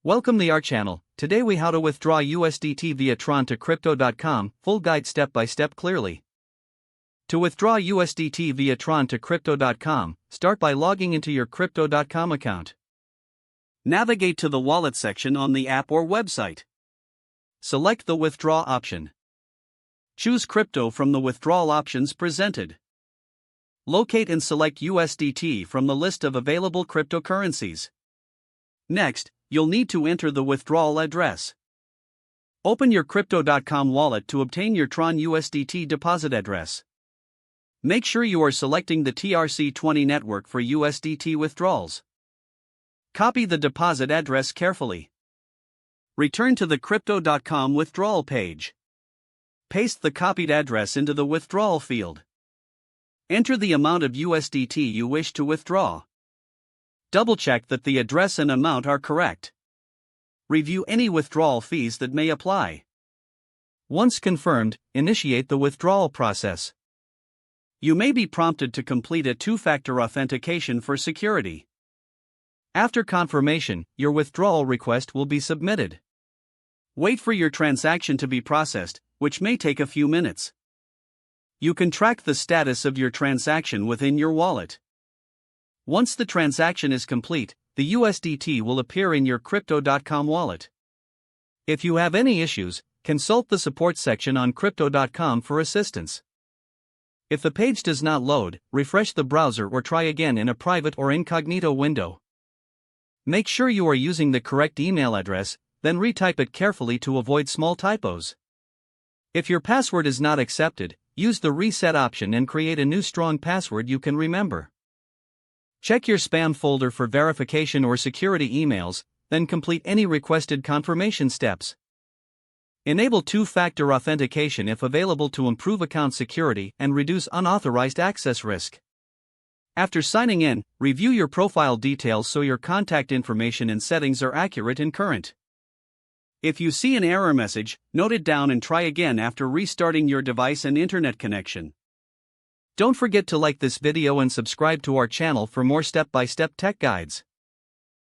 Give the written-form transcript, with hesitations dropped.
Welcome to our channel. Today we how to withdraw USDT via TRON to crypto.com, full guide step by step clearly. To withdraw USDT via TRON to crypto.com, start by logging into your crypto.com account. Navigate to the wallet section on the app or website. Select the withdraw option. Choose crypto from the withdrawal options presented. Locate and select USDT from the list of available cryptocurrencies. Next, you'll need to enter the withdrawal address. Open your crypto.com wallet to obtain your TRON USDT deposit address. Make sure you are selecting the TRC20 network for USDT withdrawals. Copy the deposit address carefully. Return to the crypto.com withdrawal page. Paste the copied address into the withdrawal field. Enter the amount of USDT you wish to withdraw. Double-check that the address and amount are correct. Review any withdrawal fees that may apply. Once confirmed, initiate the withdrawal process. You may be prompted to complete a two-factor authentication for security. After confirmation, your withdrawal request will be submitted. Wait for your transaction to be processed, which may take a few minutes. You can track the status of your transaction within your wallet. Once the transaction is complete, the USDT will appear in your crypto.com wallet. If you have any issues, consult the support section on crypto.com for assistance. If the page does not load, refresh the browser or try again in a private or incognito window. Make sure you are using the correct email address, then retype it carefully to avoid small typos. If your password is not accepted, use the reset option and create a new strong password you can remember. Check your spam folder for verification or security emails, then complete any requested confirmation steps. Enable two-factor authentication if available to improve account security and reduce unauthorized access risk. After signing in, review your profile details so your contact information and settings are accurate and current. If you see an error message, note it down and try again after restarting your device and internet connection. Don't forget to like this video and subscribe to our channel for more step-by-step tech guides.